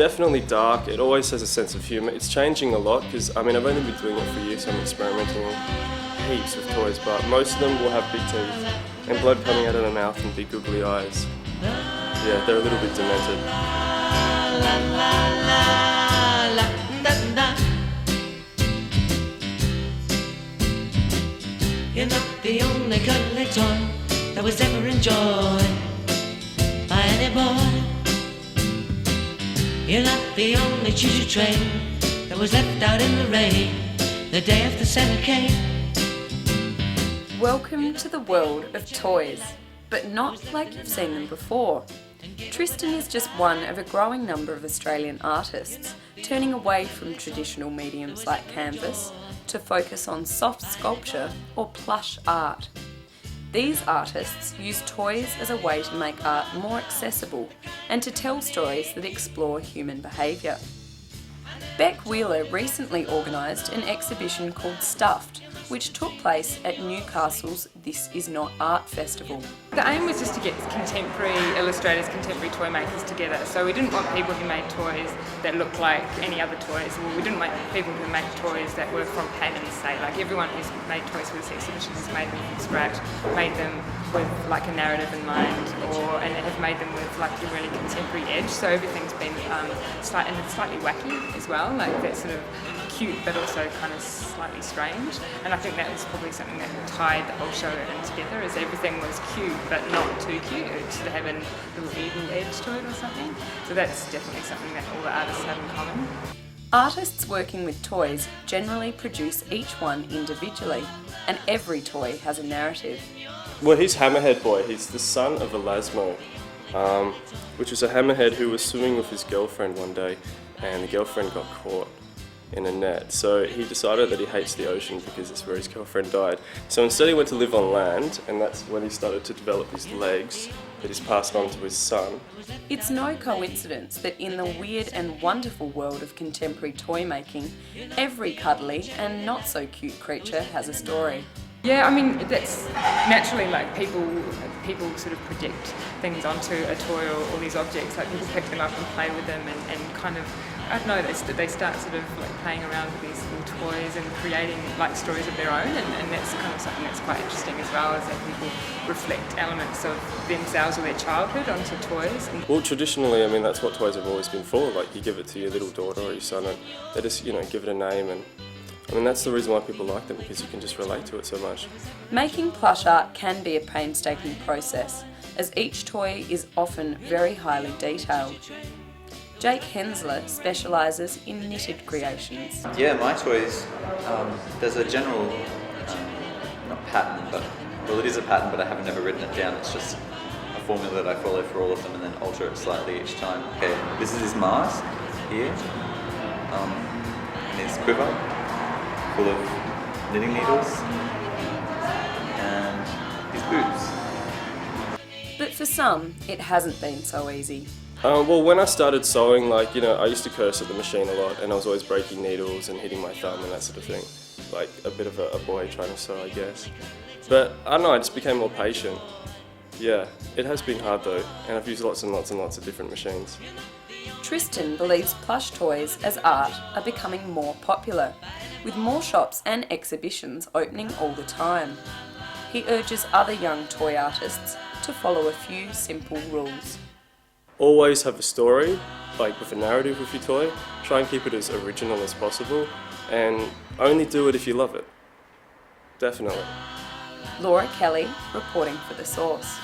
definitely dark. It always has a sense of humour. It's changing a lot because, I mean, I've only been doing it for years, so I'm experimenting with heaps of toys, but most of them will have big teeth and blood coming out of their mouth and big googly eyes. Yeah, they're a little bit demented. You're not the only cuddly toy that was ever enjoyed by any boy. You're not the only choo-choo train that was left out in the rain the day after Santa came. Welcome to the world of toys, but not like you've seen them before. Tristan is just one of a growing number of Australian artists turning away from traditional mediums like canvas to focus on soft sculpture or plush art. These artists use toys as a way to make art more accessible and to tell stories that explore human behaviour. Beck Wheeler recently organised an exhibition called Stuffed, which took place at Newcastle's This Is Not Art Festival. The aim was just to get contemporary illustrators, contemporary toy makers together. So we didn't want people who made toys that looked like any other toys. Well, we didn't want people who made toys that were from patterns, say. Like everyone who's made toys for this exhibition has made them from scratch, made them with like a narrative in mind, and have made them with like a really contemporary edge. So everything's been slightly wacky as well, like that sort of cute but also kind of slightly strange. And I think that was probably something that tied the whole show in together, is everything was cute but not too cute. It should have a little evil edge to it or something. So that's definitely something that all the artists have in common. Artists working with toys generally produce each one individually, and every toy has a narrative. Well, he's Hammerhead Boy. He's the son of Elasmo, which was a hammerhead who was swimming with his girlfriend one day, and the girlfriend got caught in a net. So he decided that he hates the ocean because that's where his girlfriend died. So instead he went to live on land, and that's when he started to develop his legs that he's passed on to his son. It's no coincidence that in the weird and wonderful world of contemporary toy making, every cuddly and not so cute creature has a story. Yeah, I mean, that's naturally like people sort of project things onto a toy or these objects. Like people pick them up and play with them and kind of, I don't know, they start sort of like playing around with these little toys and creating like stories of their own, and that's kind of something that's quite interesting as well, is that people reflect elements of themselves or their childhood onto toys. Well, traditionally, I mean, that's what toys have always been for. Like you give it to your little daughter or your son and they just, give it a name, and I mean, that's the reason why people like them, because you can just relate to it so much. Making plush art can be a painstaking process, as each toy is often very highly detailed. Jake Hensler specialises in knitted creations. Yeah, my toys, there's a general, not pattern, well it is a pattern, but I haven't never written it down. It's just a formula that I follow for all of them and then alter it slightly each time. Okay, this is his mask here, and his quiver full of knitting needles, and his boots. But for some, it hasn't been so easy. Well, when I started sewing, I used to curse at the machine a lot, and I was always breaking needles and hitting my thumb and that sort of thing. Like a bit of a boy trying to sew, I guess. But I don't know, I just became more patient. Yeah, it has been hard though, and I've used lots and lots and lots of different machines. Tristan believes plush toys as art are becoming more popular, with more shops and exhibitions opening all the time. He urges other young toy artists to follow a few simple rules. Always have a story, like with a narrative with your toy. Try and keep it as original as possible, and only do it if you love it. Definitely. Laura Kelly, reporting for The Source.